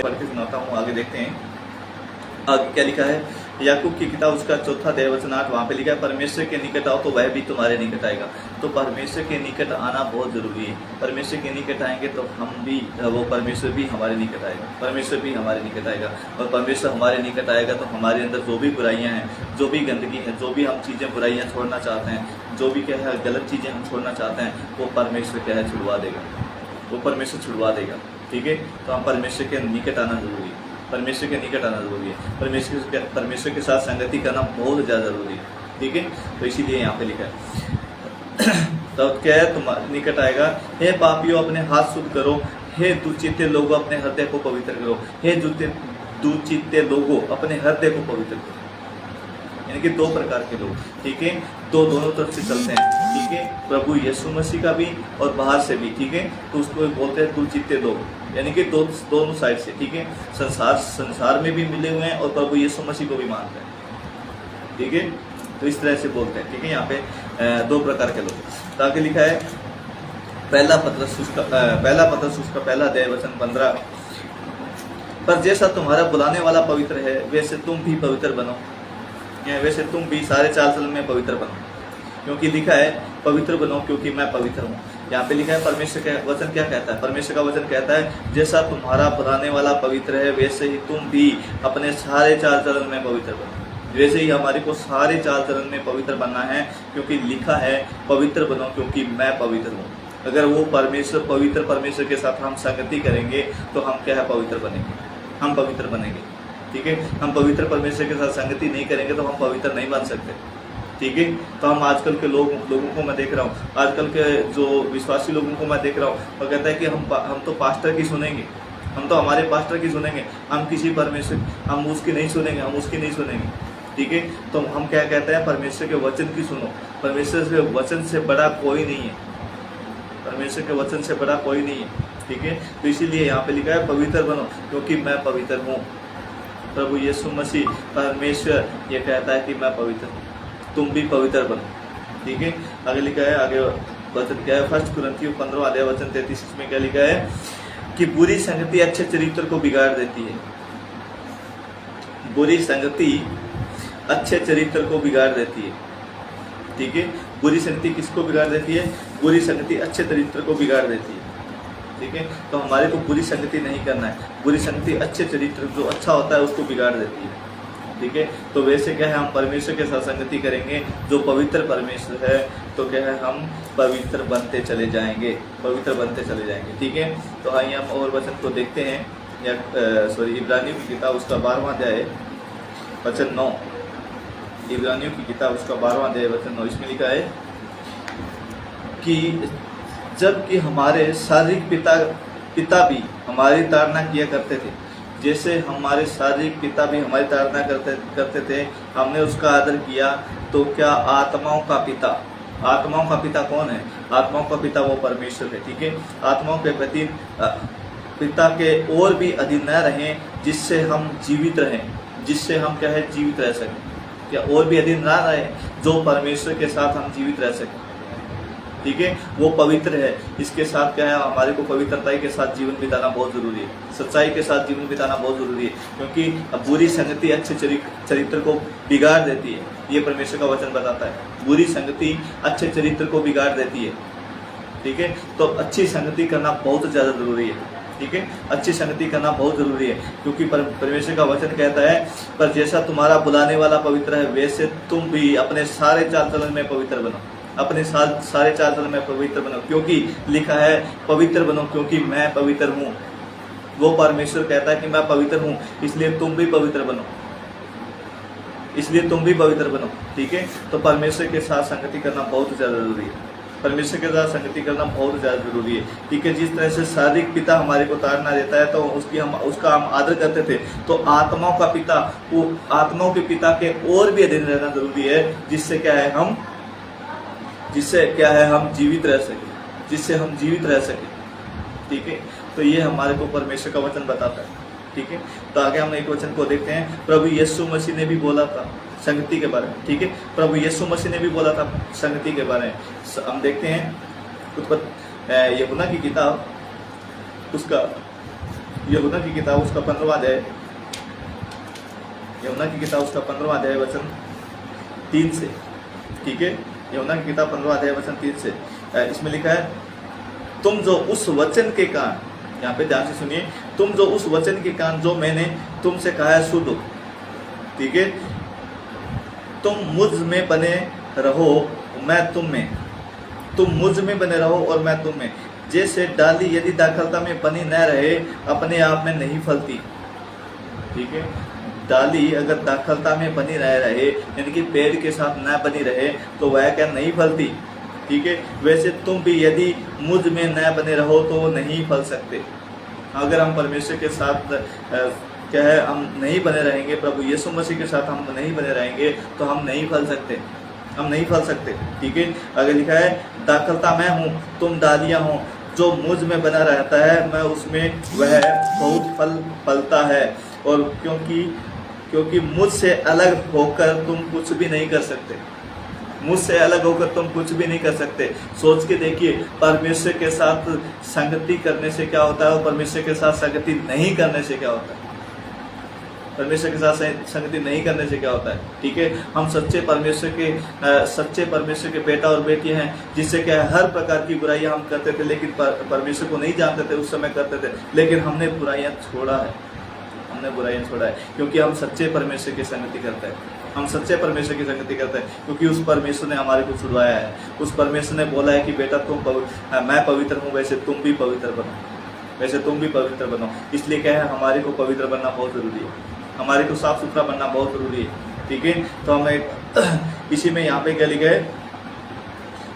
पढ़ के सुनाता हूँ, आगे देखते हैं। आगे क्या लिखा है, याकूब की किताब उसका 4 अध्याय वचन 8, वहाँ पे लिखा है परमेश्वर के निकट आओ तो वह भी तुम्हारे निकट आएगा। तो परमेश्वर के निकट आना बहुत जरूरी है। परमेश्वर के निकट आएंगे तो हम भी, वो परमेश्वर भी हमारे निकट आएगा, परमेश्वर भी हमारे निकट आएगा। और परमेश्वर हमारे निकट आएगा तो हमारे अंदर जो भी बुराइयां हैं, जो भी गंदगी है, जो भी हम चीज़ें बुराइयां छोड़ना चाहते हैं, जो भी क्या है गलत चीज़ें हम छोड़ना चाहते हैं, वो परमेश्वर क्या है छुड़वा देगा, वो परमेश्वर छुड़वा देगा। ठीक है, तो हम परमेश्वर के निकट आना जरूरी है, परमेश्वर के निकट आना जरूरी है, परमेश्वर के साथ संगति करना बहुत ज़्यादा जरूरी है। ठीक है, तो इसीलिए यहाँ पे लिखा है तो क्या है, तुम्हारे निकट आएगा। हे पापियों अपने हाथ शुद्ध करो, हे दुचित्ते लोगों अपने हृदय को पवित्र करो, हे दुचित्ते लोगों अपने हृदय को पवित्र करो। यानी कि 2 प्रकार के लोग, ठीक है, दोनों तरफ से चलते हैं। ठीक है, प्रभु यीशु मसीह का भी और बाहर से भी। ठीक है, तो उसको बोलते हैं दुचित्ते लोग, यानी कि दोनों साइड से। ठीक है, संसार में भी मिले हुए हैं और प्रभु यीशु मसीह को भी मानते हैं। ठीक है, तो इस तरह से बोलते हैं। ठीक है, यहाँ पे 2 प्रकार के लोग। तो आगे लिखा है पहला पत्रस उसका 1 अध्याय वचन 15, पर जैसा तुम्हारा बुलाने वाला पवित्र है वैसे तुम भी पवित्र बनो, वैसे तुम भी सारे चाल चलन में पवित्र बनो, क्योंकि लिखा है पवित्र बनो क्योंकि मैं पवित्र हूँ। यहाँ पे लिखा है परमेश्वर का वचन क्या कहता है, परमेश्वर का वचन कहता है जैसा तुम्हारा बुलाने वाला पवित्र है वैसे ही तुम भी अपने सारे चाल चलन में पवित्र बनो। वैसे ही हमारे को सारे चाल चलन में पवित्र बनना है, क्योंकि लिखा है पवित्र बनो क्योंकि मैं पवित्र हूँ। अगर वो परमेश्वर के साथ हम संगति करेंगे तो हम क्या है पवित्र बनेंगे, हम पवित्र बनेंगे। ठीक है, हम पवित्र परमेश्वर के साथ संगति नहीं करेंगे तो हम पवित्र नहीं बन सकते। ठीक है, तो हम आजकल के लोगों को मैं देख रहा हूँ, आजकल के जो विश्वासी लोगों को मैं देख रहा हूँ, वो कहता है कि हम तो पास्टर की सुनेंगे, हम तो हमारे पास्टर की सुनेंगे, हम किसी परमेश्वर हम उसकी नहीं सुनेंगे, हम उसकी नहीं सुनेंगे। ठीक है, तो हम क्या कहते हैं परमेश्वर के वचन की सुनो, परमेश्वर के वचन से बड़ा कोई नहीं है, परमेश्वर के वचन से बड़ा कोई नहीं है। ठीक है, तो इसीलिए यहाँ पे लिखा है पवित्र बनो क्योंकि मैं पवित्र हूँ। प्रभु यीशु मसीह परमेश्वर ये कहता है कि मैं पवित्र हूँ, तुम भी पवित्र बनो। ठीक है, आगे लिखा है, आगे वचन क्या है, 1 कुरिन्थियों 15 अध्याय वचन 33 में क्या लिखा है कि बुरी संगति अच्छे चरित्र को बिगाड़ देती है। बुरी संगति अच्छे चरित्र को बिगाड़ देती है। ठीक है, बुरी संगति किसको बिगाड़ देती है, बुरी संगति अच्छे चरित्र को बिगाड़ देती है। ठीक है, तो हमारे को बुरी संगति नहीं करना है, बुरी संगति अच्छे चरित्र जो अच्छा होता है उसको बिगाड़ देती है। ठीक है, तो वैसे क्या है हम परमेश्वर के साथ संगति करेंगे जो पवित्र परमेश्वर है, तो क्या है हम पवित्र बनते चले जाएंगे, पवित्र बनते चले जाएंगे। ठीक है, तो आइए हम और वचन को देखते हैं, या इब्रानियों की किताब उसका 12वां अध्याय वचन 9, इब्रानियों की किताब उसका 12वां अध्याय वचन 9, इसमें लिखा है कि जबकि हमारे शारीरिक पिता भी हमारी ताड़ना किया करते थे, जैसे हमारे शारीरिक पिता भी हमारी ताड़ना करते थे, हमने उसका आदर किया, तो क्या आत्माओं का पिता कौन है, आत्माओं का पिता वो परमेश्वर है। ठीक है, आत्माओं के प्रति पिता के और भी अधीन न रहें, जिससे हम जीवित रहें, जिससे हम क्या है जीवित रह सकें, क्या और भी अधीन ना रहे, जो परमेश्वर के साथ हम जीवित रह सकें। ठीक है, वो पवित्र है, इसके साथ क्या है हमारे को पवित्रताई के साथ जीवन बिताना बहुत जरूरी है, सच्चाई के साथ जीवन बिताना बहुत जरूरी है, क्योंकि बुरी संगति अच्छे चरित्र को बिगाड़ देती है। ये परमेश्वर का वचन बताता है, बुरी संगति अच्छे चरित्र को बिगाड़ देती है। ठीक है, तो अच्छी संगति करना बहुत ज़्यादा जरूरी है। ठीक है, अच्छी संगति करना बहुत जरूरी है, क्योंकि परमेश्वर का वचन कहता है पर जैसा तुम्हारा बुलाने वाला पवित्र है वैसे तुम भी अपने सारे चाल चलन में पवित्र बनो, अपने सारे चाल चलन में पवित्र बनो, क्योंकि लिखा है पवित्र बनो क्योंकि मैं पवित्र हूँ। वो परमेश्वर कहता है कि मैं पवित्र हूँ, इसलिए तुम भी पवित्र बनो, इसलिए तुम भी पवित्र बनो। ठीक है, तो परमेश्वर के साथ संगति करना बहुत ज़्यादा जरूरी है, परमेश्वर के साथ संगति करना बहुत ज़्यादा जरूरी है। ठीक है, जिस तरह से शारीरिक पिता हमारे को ताड़ना देता है तो उसका हम आदर करते थे, तो आत्माओं का पिता, वो आत्माओं के पिता के और भी अधीन रहना जरूरी है, जिससे क्या है हम जीवित रह सके, जिससे हम जीवित रह सके। ठीक है, तो ये हमारे को परमेश्वर का वचन बताता है। ठीक है, तो आगे हम एक वचन को देखते हैं, प्रभु यीशु मसीह ने भी बोला था संगति के बारे में। ठीक है, प्रभु यीशु मसीह ने भी बोला था संगति के बारे में। हम देखते हैं यूहन्ना की किताब उसका यूहन्ना की किताब उसका 15वां अध्याय, यूहन्ना की किताब उसका 15वां अध्याय वचन 3 से, ठीक है। यूहन्ना की किताब 15वां अध्याय वचन 3 से, इसमें लिखा है, तुम जो उस वचन के कान, यहाँ पे ध्यान से सुनिए, तुम जो उस वचन के कान जो मैंने तुमसे कहा है सुनो, ठीक है। तुम मुझ में बने रहो, मैं तुम में, तुम मुझ में बने रहो और मैं तुम में। जैसे डाली यदि दाखलता में बनी न रहे अपने आप में नहीं फलती, ठीक है। डाली अगर दाखलता में बनी रहे यानी कि पेड़ के साथ न बनी रहे तो वह क्या नहीं फलती, ठीक है। वैसे तुम भी यदि मुझ में न बने रहो तो नहीं फल सकते। अगर हम परमेश्वर के साथ क्या है हम नहीं बने रहेंगे, प्रभु यीशु मसीह के साथ हम नहीं बने रहेंगे तो हम नहीं फल सकते, हम नहीं फल सकते, ठीक है। अगर लिखा है दाखलता मैं हूँ तुम डालियाँ हो, जो मुझ में बना रहता है मैं उसमें वह बहुत फल फलता है, और क्योंकि मुझसे अलग होकर तुम कुछ भी नहीं कर सकते, मुझसे अलग होकर तुम कुछ भी नहीं कर सकते। सोच के देखिए, परमेश्वर के साथ संगति करने से क्या होता है और परमेश्वर के साथ संगति नहीं करने से क्या होता है। परमेश्वर के साथ संगति नहीं करने से क्या होता है, ठीक है। हम सच्चे परमेश्वर के बेटा और बेटियां हैं, जिससे क्या है हर प्रकार की बुराइयां हम करते थे, लेकिन परमेश्वर को नहीं जानते थे, उस समय करते थे, लेकिन हमने बुराइयां छोड़ा है, हमने बुराइयां छोड़ा है, क्योंकि हम सच्चे परमेश्वर की संगति करते हैं, हम सच्चे परमेश्वर की संगति करते हैं, क्योंकि उस परमेश्वर ने हमारे को छुड़वाया है। उस परमेश्वर ने बोला है कि बेटा मैं पवित्र हूँ, वैसे तुम भी पवित्र बनो, वैसे तुम भी पवित्र बनो। इसलिए क्या है हमारे को पवित्र बनना बहुत जरूरी है, हमारे को साफ सुथरा बनना बहुत जरूरी है, ठीक है। तो हमें इसी में यहाँ पे क्या लिखा है,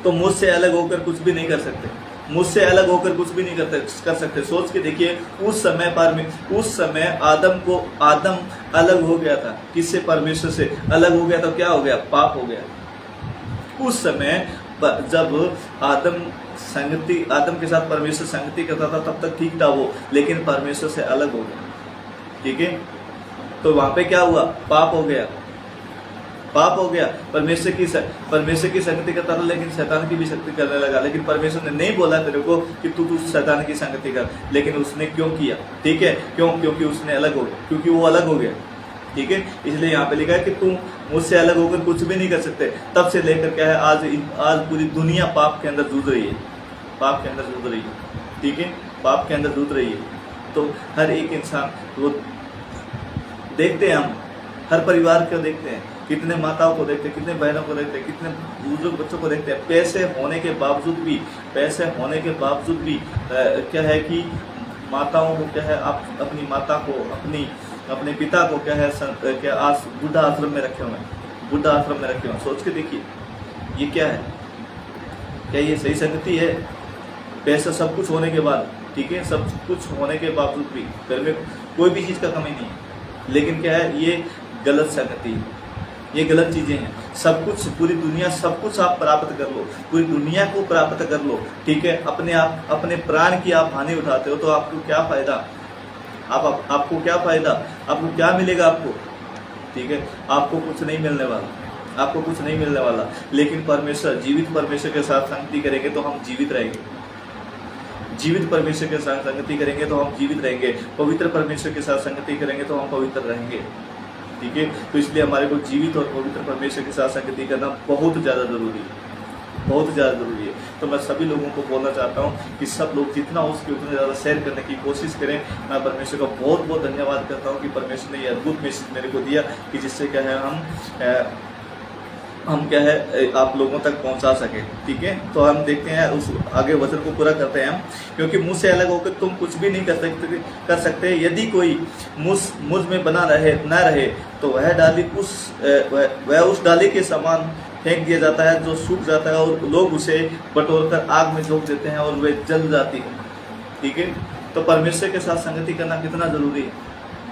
तो मुझसे अलग होकर कुछ भी नहीं कर सकते, मुझसे अलग होकर कुछ भी नहीं कर सकते। सोच के देखिए, उस समय आदम अलग हो गया था, किससे? परमेश्वर से अलग हो गया, तो क्या हो गया? पाप हो गया। उस समय जब आदम के साथ परमेश्वर संगति करता था तब तक ठीक था वो, लेकिन परमेश्वर से अलग हो गया, ठीक है। तो वहां पे क्या हुआ? पाप हो गया, पाप हो गया। परमेश्वर की संगति करता था, लेकिन शैतान की भी शक्ति करने लगा। लेकिन परमेश्वर ने नहीं बोला तेरे को कि तू शैतान की संगति कर, लेकिन उसने क्यों किया? ठीक है, क्योंकि उसने अलग हो गया, क्योंकि वो अलग हो गया, ठीक है। इसलिए यहाँ पे लिखा है कि तुम मुझसे अलग होकर कुछ भी नहीं कर सकते। तब से लेकर क्या है, आज पूरी दुनिया पाप के अंदर जूझ रही है, पाप के अंदर जूझ रही है, ठीक है, पाप के अंदर जूझ रही है। तो हर एक इंसान वो देखते हैं, हम हर परिवार को देखते हैं, कितने माताओं को देखते हैं, कितने बहनों को देखते हैं, कितने बुजुर्ग बच्चों को देखते हैं। पैसे होने के बावजूद भी क्या है कि माताओं को क्या है, आप अपनी माता को अपने पिता को क्या है क्या आज बुढ़ा आश्रम में रखे हुए हैं। सोच के देखिए ये क्या है, क्या ये सही संगति है? पैसा सब कुछ होने के बाद, ठीक है, सब कुछ होने के बावजूद भी घर में कोई भी चीज़ का कमी नहीं है, लेकिन क्या है, ये गलत संगति है, ये गलत चीज़ें हैं। सब कुछ, पूरी दुनिया, सब कुछ आप प्राप्त कर लो, पूरी दुनिया को प्राप्त कर लो, ठीक है, अपने प्राण की आप हानि उठाते हो तो आपको क्या फायदा? आपको क्या फायदा? आपको क्या मिलेगा आपको? ठीक है, आपको कुछ नहीं मिलने वाला, आपको कुछ नहीं मिलने वाला। लेकिन जीवित परमेश्वर के साथ संगति करेंगे तो हम जीवित रहेंगे, जीवित परमेश्वर के साथ संगति करेंगे तो हम जीवित रहेंगे, पवित्र परमेश्वर के साथ संगति करेंगे तो हम पवित्र रहेंगे, ठीक है। तो इसलिए हमारे को जीवित और पवित्र परमेश्वर के साथ संगति करना बहुत ज़्यादा जरूरी है, बहुत ज़्यादा जरूरी है। तो मैं सभी लोगों को बोलना चाहता हूँ कि सब लोग जितना हो सके उतना ज़्यादा शेयर करने की कोशिश करें। मैं परमेश्वर का बहुत बहुत धन्यवाद करता हूँ कि परमेश्वर ने ये अद्भुत मैसेज मेरे को दिया कि जिससे क्या है हम क्या है आप लोगों तक पहुंचा सके, ठीक है। तो हम देखते हैं उस आगे वचन को पूरा करते हैं हम, क्योंकि मुझ से अलग होकर तुम कुछ भी नहीं कर सकते। यदि कोई मुझ में बना न रहे तो वह डाली उस डाली के समान फेंक दिया जाता है जो सूख जाता है, और लोग उसे बटोरकर आग में झोंक देते हैं और वे जल जाती है, ठीक है। तो परमेश्वर के साथ संगति करना कितना जरूरी है?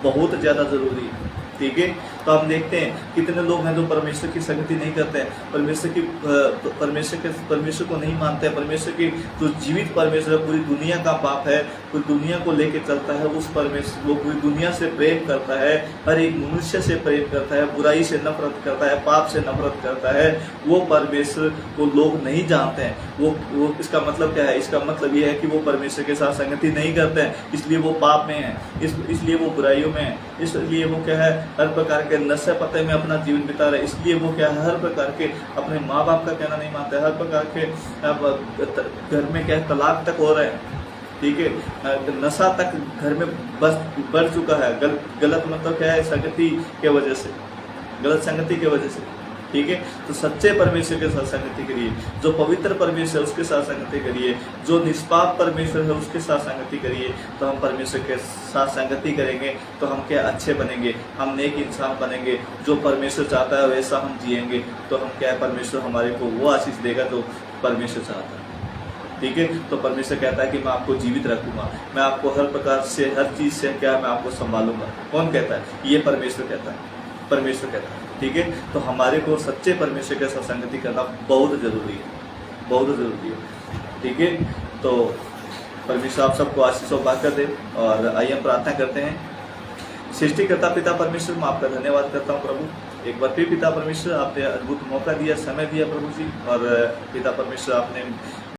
बहुत ज़्यादा जरूरी है, ठीक है। तो हम देखते हैं कितने लोग हैं जो परमेश्वर की संगति नहीं करते हैं, परमेश्वर को नहीं मानते हैं। परमेश्वर की जो जीवित परमेश्वर है, पूरी दुनिया का बाप है, पूरी दुनिया को लेके चलता है, उस परमेश्वर वो पूरी दुनिया से प्रेम करता है, हर एक मनुष्य से प्रेम करता है, बुराई से नफरत करता है, पाप से नफरत करता है। वो परमेश्वर को लोग नहीं जानते हैं। वो इसका मतलब क्या है? इसका मतलब ये है कि वो परमेश्वर के साथ संगति नहीं करते हैं, इसलिए वो पाप में है, इसलिए वो बुराइयों में है, इसलिए वो क्या है, हर प्रकार के नशे पते में अपना जीवन बिता रहे, इसलिए वो क्या है, हर प्रकार के अपने माँ बाप का कहना नहीं मानते, हर प्रकार के घर में क्या है, तलाक तक हो रहे हैं, ठीक है, नशा तक घर में बस बढ़ चुका है। गलत मतलब क्या है, संगति के वजह से, गलत संगति की वजह से, ठीक है। तो सच्चे परमेश्वर के साथ संगति करिए, जो पवित्र परमेश्वर है उसके साथ संगति करिए, जो निष्पाप परमेश्वर है उसके साथ संगति करिए। तो हम परमेश्वर के साथ संगति करेंगे तो हम क्या अच्छे बनेंगे, हम नेक इंसान बनेंगे, जो परमेश्वर चाहता है वैसा हम जिएंगे। तो हम क्या है, परमेश्वर हमारे को वो आशीष देगा जो परमेश्वर चाहता है, ठीक है। तो परमेश्वर कहता है कि मैं आपको जीवित रखूंगा, मैं आपको हर प्रकार से, हर चीज से क्या है, मैं आपको संभालूंगा। कौन कहता है? ये परमेश्वर कहता है, परमेश्वर कहता है, ठीक है। तो हमारे को सच्चे परमेश्वर के साथ संगति करना बहुत जरूरी है, बहुत जरूरी है, ठीक है। तो परमेश्वर आप सबको आशीष और बरकत दे। और आइए हम प्रार्थना करते हैं। सृष्टिकर्ता पिता परमेश्वर, मैं आपका धन्यवाद करता हूँ प्रभु। एक बार फिर पिता परमेश्वर, आपने अद्भुत मौका दिया, समय दिया प्रभु जी। और पिता परमेश्वर, आपने